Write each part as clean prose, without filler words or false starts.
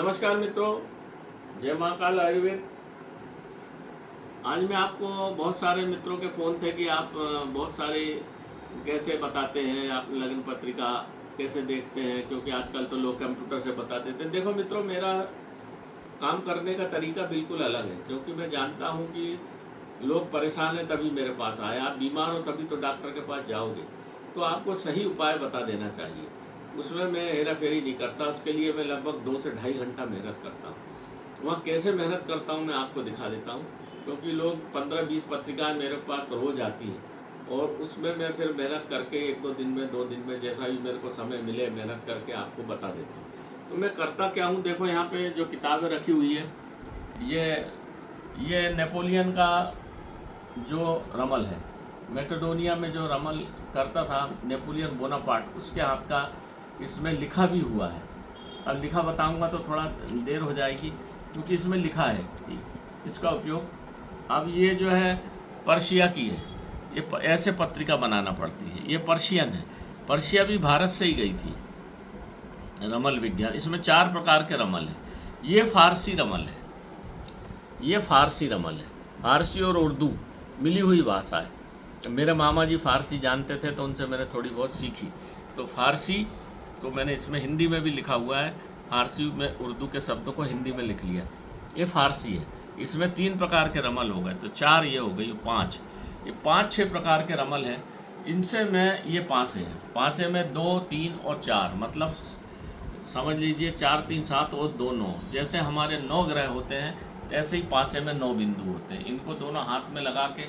नमस्कार मित्रों, जय महाकाल आयुर्वेद। आज मैं आपको बहुत सारे मित्रों के फ़ोन थे कि आप बहुत सारे कैसे बताते हैं, आप लग्न पत्रिका कैसे देखते हैं, क्योंकि आजकल तो लोग कंप्यूटर से बता देते हैं। देखो मित्रों, मेरा काम करने का तरीका बिल्कुल अलग है, क्योंकि मैं जानता हूँ कि लोग परेशान हैं तभी मेरे पास आए। आप बीमार हो तभी तो डॉक्टर के पास जाओगे, तो आपको सही उपाय बता देना चाहिए। उसमें मैं हेरा फेरी नहीं करता। उसके लिए मैं लगभग 2 से ढाई घंटा मेहनत करता हूँ। वहाँ कैसे मेहनत करता हूँ मैं आपको दिखा देता हूँ, क्योंकि लोग 15-20 पत्रिकाएं मेरे पास रोज आती हैं, और उसमें मैं फिर मेहनत करके 1-2 दिन में, 2 दिन में, जैसा भी मेरे को समय मिले, मेहनत करके आपको बता देता हूँ। तो मैं करता क्या हूँ, देखो यहाँ पे जो किताबें रखी हुई है, ये नेपोलियन का जो रमल है, मैकेडोनिया में जो रमल करता था नेपोलियन बोनापार्ट, उसके हाथ का इसमें लिखा भी हुआ है। अब लिखा बताऊंगा तो थोड़ा देर हो जाएगी, क्योंकि इसमें लिखा है कि इसका उपयोग। अब ये जो है पर्शिया की है, ये ऐसे पत्रिका बनाना पड़ती है। ये पर्शियन है, पर्शिया भी भारत से ही गई थी रमल विज्ञान। इसमें 4 प्रकार के रमल हैं। ये फारसी रमल है, ये फारसी रमल है। फारसी और उर्दू मिली हुई भाषा है। मेरे मामा जी फारसी जानते थे, तो उनसे मैंने थोड़ी बहुत सीखी। तो फारसी को मैंने इसमें हिंदी में भी लिखा हुआ है, फारसी में उर्दू के शब्दों को हिंदी में लिख लिया। ये फारसी है। इसमें 3 प्रकार के रमल हो गए, तो 4 ये हो गई, 5 ये 5-6 प्रकार के रमल हैं। इनसे मैं ये पासे हैं, पासे में 2, 3 और 4, मतलब समझ लीजिए 4, 3, 7 और 2, 9। जैसे हमारे 9 ग्रह होते हैं, ऐसे ही पासे में 9 बिंदु होते हैं। इनको दोनों हाथ में लगा के,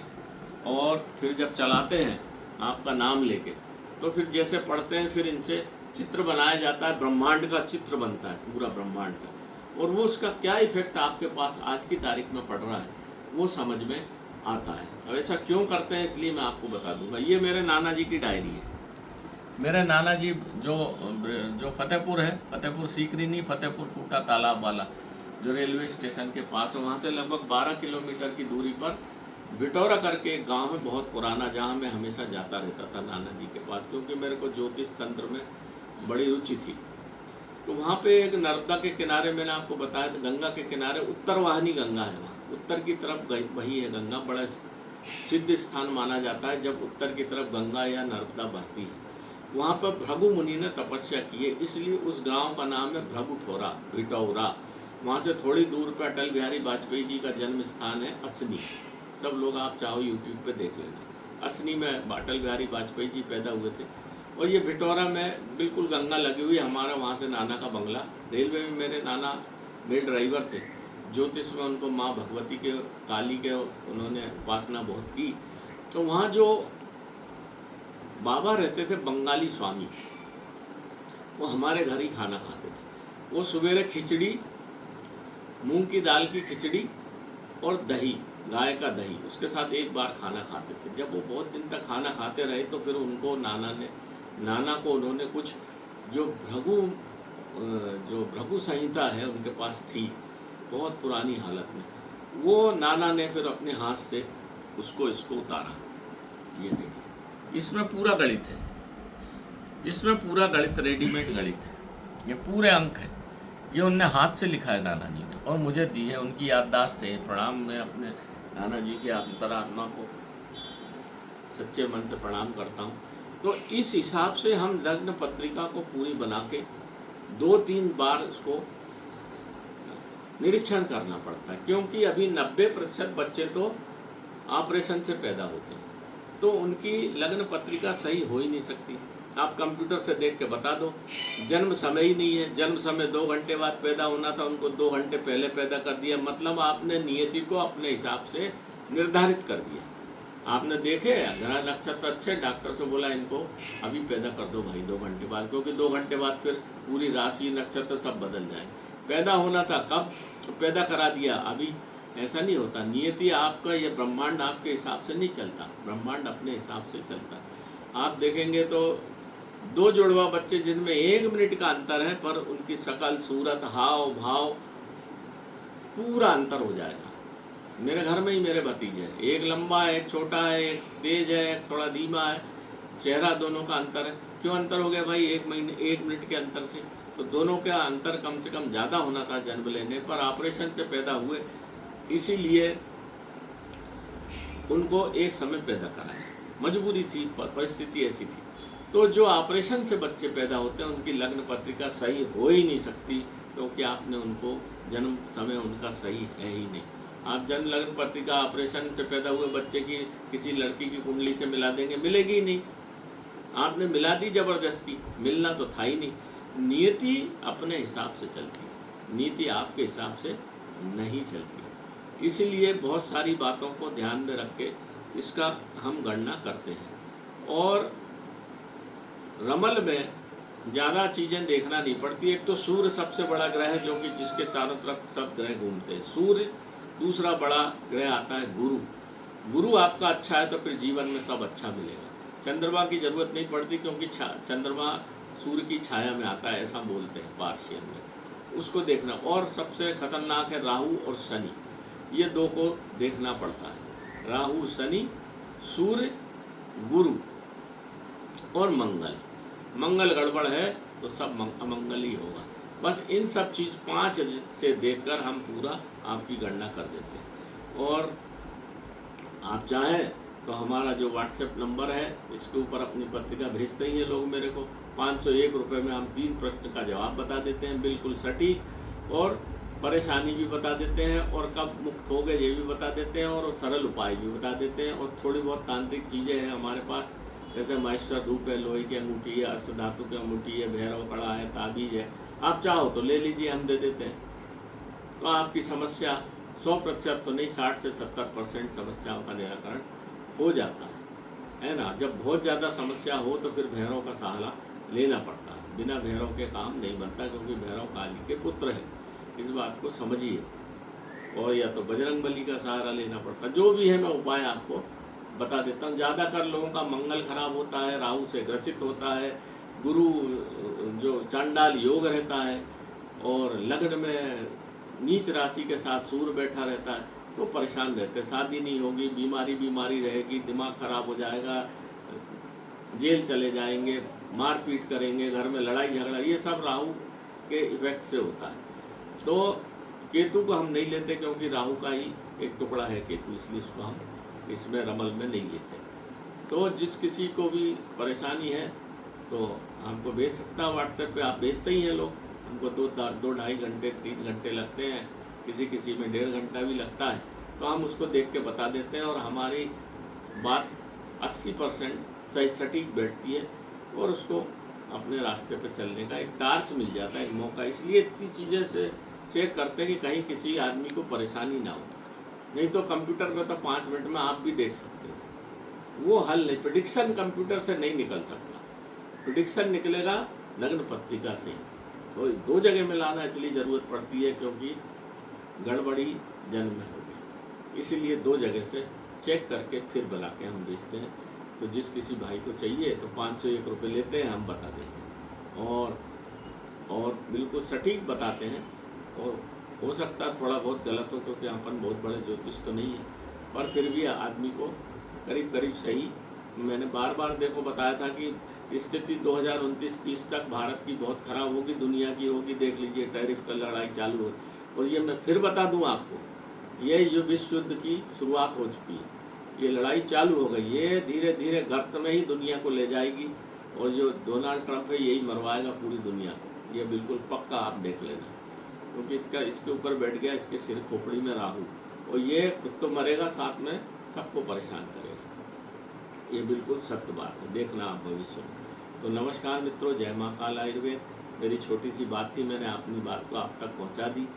और फिर जब चलाते हैं आपका नाम लेके, तो फिर जैसे पढ़ते हैं, फिर इनसे चित्र बनाया जाता है। ब्रह्मांड का चित्र बनता है, पूरा ब्रह्मांड का। और वो उसका क्या इफेक्ट आपके पास आज की तारीख में पड़ रहा है, वो समझ में आता है। अब ऐसा क्यों करते हैं, इसलिए मैं आपको बता दूंगा। ये मेरे नाना जी की डायरी है। मेरे नाना जी जो फतेहपुर है, फतेहपुर सीकरी नहीं, फतेहपुर फूटा तालाब वाला, जो रेलवे स्टेशन के पास है, वहाँ से लगभग 12 किलोमीटर की दूरी पर बिटौरा करके एक गांव है, बहुत पुराना, जहाँ मैं हमेशा जाता रहता था नाना जी के पास, क्योंकि मेरे को ज्योतिष तंत्र में बड़ी रुचि थी। तो वहाँ पे एक नर्मदा के किनारे, मैंने आपको बताया था, गंगा के किनारे उत्तर वाहिनी गंगा है। वहाँ उत्तर की तरफ वही है गंगा। बड़ा सिद्ध स्थान माना जाता है जब उत्तर की तरफ गंगा या नर्मदा बहती है। वहाँ पर भृगु मुनि ने तपस्या की है, इसलिए उस गांव का नाम है भृगुठौरा, भिटौरा। वहाँ से थोड़ी दूर पर अटल बिहारी वाजपेयी जी का जन्म स्थान है, असनी। सब लोग आप चाहो यूट्यूब पे देख लेना। असनी में अटल बिहारी वाजपेयी जी पैदा हुए थे। और ये भिटौरा में बिल्कुल गंगा लगी हुई। हमारा वहाँ से नाना का बंगला। रेलवे में मेरे नाना मेल ड्राइवर थे। ज्योतिष में उनको माँ भगवती के, काली के उन्होंने उपासना बहुत की। तो वहाँ जो बाबा रहते थे, बंगाली स्वामी, वो हमारे घर ही खाना खाते थे। वो सवेरे खिचड़ी, मूंग की दाल की खिचड़ी और दही, गाय का दही, उसके साथ एक बार खाना खाते थे। जब वो बहुत दिन तक खाना खाते रहे, तो फिर उनको नाना को उन्होंने कुछ जो भृगु संहिता है उनके पास थी, बहुत पुरानी हालत में, वो नाना ने फिर अपने हाथ से इसको उतारा। ये देखिए, इसमें पूरा गणित है, इसमें पूरा गणित, रेडीमेड गणित है। ये पूरे अंक है, ये उनने हाथ से लिखा है नाना जी ने, और मुझे दी है। उनकी याददाश्त है। प्रणाम, मैं अपने नाना जी की अंतरात्मा को सच्चे मन से प्रणाम करता हूँ। तो इस हिसाब से हम लग्न पत्रिका को पूरी बना के 2-3 बार उसको निरीक्षण करना पड़ता है, क्योंकि अभी 90% बच्चे तो ऑपरेशन से पैदा होते हैं, तो उनकी लग्न पत्रिका सही हो ही नहीं सकती। आप कंप्यूटर से देख के बता दो, जन्म समय ही नहीं है। जन्म समय 2 घंटे बाद पैदा होना था, उनको 2 घंटे पहले पैदा कर दिया। मतलब आपने नियति को अपने हिसाब से निर्धारित कर दिया। आपने देखे ग्रह नक्षत्र अच्छे, डॉक्टर से बोला इनको अभी पैदा कर दो भाई 2 घंटे बाद, क्योंकि 2 घंटे बाद फिर पूरी राशि नक्षत्र सब बदल जाए। पैदा होना था कब, तो पैदा करा दिया। अभी ऐसा नहीं होता। नियति आपका, ये ब्रह्मांड आपके हिसाब से नहीं चलता, ब्रह्मांड अपने हिसाब से चलता है। आप देखेंगे तो 2 जुड़वा बच्चे जिनमें 1 मिनट का अंतर है, पर उनकी शकल, सूरत, हाव भाव पूरा अंतर हो जाएगा। मेरे घर में ही मेरे भतीजे हैं, एक लंबा है, एक छोटा है, एक तेज है, एक थोड़ा धीमा है। चेहरा दोनों का अंतर है। क्यों अंतर हो गया भाई? 1 मिनट के अंतर से। तो दोनों का अंतर कम से कम ज़्यादा होना था जन्म लेने पर, ऑपरेशन से पैदा हुए, इसीलिए उनको एक समय पैदा कराया, मजबूरी थी, परिस्थिति ऐसी थी। तो जो ऑपरेशन से बच्चे पैदा होते हैं उनकी लग्न पत्रिका सही हो ही नहीं सकती, क्योंकि आपने उनको जन्म समय उनका सही है ही नहीं। आप जन्म लग्न पत्रिका ऑपरेशन से पैदा हुए बच्चे की किसी लड़की की कुंडली से मिला देंगे, मिलेगी ही नहीं। आपने मिला दी जबरदस्ती, मिलना तो था ही नहीं। नियति अपने हिसाब से चलती है, नीति आपके हिसाब से नहीं चलती। इसीलिए बहुत सारी बातों को ध्यान में रख के इसका हम गणना करते हैं। और रमल में ज़्यादा चीज़ें देखना नहीं पड़ती। एक तो सूर्य सबसे बड़ा ग्रह है, जो कि जिसके चारों तरफ सब ग्रह घूमते हैं। सूर्य, दूसरा बड़ा ग्रह आता है गुरु। गुरु आपका अच्छा है तो फिर जीवन में सब अच्छा मिलेगा। चंद्रमा की जरूरत नहीं पड़ती, क्योंकि चंद्रमा सूर्य की छाया में आता है, ऐसा बोलते हैं पार्शियन में, उसको देखना। और सबसे खतरनाक है राहु और शनि, ये दो को देखना पड़ता है। राहु, शनि, सूर्य, गुरु और मंगल। मंगल गड़बड़ है तो सब अमंगल ही होगा। बस इन सब चीज़ 5 से देखकर हम पूरा आपकी गणना कर देते हैं। और आप चाहें तो हमारा जो व्हाट्सएप नंबर है, इसके ऊपर अपनी पत्रिका भेजते ही हैं लोग मेरे को। 501 रुपये में हम 3 प्रश्न का जवाब बता देते हैं, बिल्कुल सटीक, और परेशानी भी बता देते हैं, और कब मुक्त हो गए ये भी बता देते हैं, और सरल उपाय भी बता देते हैं। और थोड़ी बहुत तांत्रिक चीज़ें हैं हमारे पास, जैसे महेश्वर धूप है, लोहे की अंगूठी है, अष्ट धातु की अंगूठी है, भैरव कड़ा है, ताबीज है। आप चाहो तो ले लीजिए, हम दे देते हैं। तो आपकी समस्या 100% तो नहीं, 60 से 70% समस्याओं का निराकरण हो जाता है ना। जब बहुत ज़्यादा समस्या हो तो फिर भैरव का सहारा लेना पड़ता है। बिना भैरव के काम नहीं बनता, क्योंकि भैरव काली के पुत्र हैं, इस बात को समझिए। और या तो बजरंग बली का सहारा लेना पड़ता। जो भी है मैं उपाय आपको बता देता हूँ। ज़्यादातर लोगों का मंगल खराब होता है, राहु से ग्रसित होता है, गुरु जो चांडाल योग रहता है, और लग्न में नीच राशि के साथ सूर्य बैठा रहता है, तो परेशान रहते हैं। शादी नहीं होगी, बीमारी रहेगी, दिमाग खराब हो जाएगा, जेल चले जाएंगे, मारपीट करेंगे, घर में लड़ाई झगड़ा, ये सब राहु के इफेक्ट से होता है। तो केतु को हम नहीं लेते, क्योंकि राहु का ही एक टुकड़ा है केतु, इसलिए इसको हम इसमें रमल में नहीं लेते। तो जिस किसी को भी परेशानी है तो हमको भेज सकता है व्हाट्सएप पे। आप भेजते ही हैं लोग, हमको 2-2.5 घंटे 3 घंटे लगते हैं, किसी में 1.5 घंटा भी लगता है। तो हम उसको देख के बता देते हैं, और हमारी बात 80% सही सटीक बैठती है, और उसको अपने रास्ते पे चलने का एक टार्च मिल जाता है, एक मौका। इसलिए इतनी चीज़ें से चेक करते हैं कि कहीं किसी आदमी को परेशानी ना हो। नहीं तो कंप्यूटर पे तो 5 मिनट में आप भी देख सकते हो, वो हल नहीं। प्रेडिक्शन कंप्यूटर से नहीं निकल सकता, प्रेडिक्शन निकलेगा लग्न पत्रिका से। तो 2 जगह में लाना इसलिए ज़रूरत पड़ती है, क्योंकि गड़बड़ी जन्म में होगी, इसीलिए 2 जगह से चेक करके फिर बुला के हम भेजते हैं। तो जिस किसी भाई को चाहिए तो 501 रुपये लेते हैं, हम बता देते हैं, और बिल्कुल सटीक बताते हैं। और हो सकता है थोड़ा बहुत गलत हो, क्योंकि अपन बहुत बड़े ज्योतिष तो नहीं है, पर फिर भी आदमी को करीब करीब सही। मैंने बार बार देखो बताया था कि स्थिति 2029-30 तक भारत की बहुत ख़राब होगी, दुनिया की होगी। देख लीजिए, टैरिफ का लड़ाई चालू हो। और ये मैं फिर बता दूं आपको, ये जो विश्व युद्ध की शुरुआत हो चुकी है, ये लड़ाई चालू हो गई, ये धीरे धीरे गर्त में ही दुनिया को ले जाएगी। और जो डोनाल्ड ट्रंप है, यही मरवाएगा पूरी दुनिया को, ये बिल्कुल पक्का आप देख लेना। क्योंकि इसके ऊपर बैठ गया, इसके सिर खोपड़ी में राहु, और ये खुद तो मरेगा, साथ में सबको परेशान करेगा। ये बिल्कुल सत्य बात है, देखना आप भविष्य में। तो नमस्कार मित्रों, जय माँ काल आयुर्वेद। मेरी छोटी सी बात थी, मैंने अपनी बात को आप तक पहुँचा दी।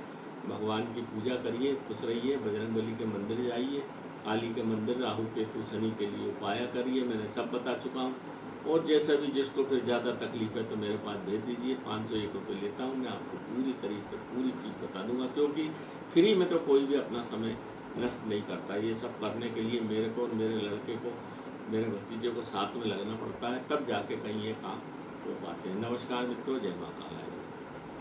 भगवान की पूजा करिए, खुश रहिए, बजरंग बली के मंदिर जाइए, काली के मंदिर, राहु केतु शनि के लिए उपाय करिए, मैंने सब बता चुका हूँ। और जैसा भी जिसको फिर ज़्यादा तकलीफ है तो मेरे पास भेज दीजिए। 501 रुपये लेता हूँ मैं, आपको पूरी तरीके से पूरी चीज़ बता दूंगा, क्योंकि फ्री में तो कोई भी अपना समय नष्ट नहीं करता। ये सब करने के लिए मेरे को और मेरे लड़के को, मेरे भतीजे को साथ में लगना पड़ता है, तब जाके कहीं ये काम हो पाते हैं। नमस्कार मित्रों, जय माता।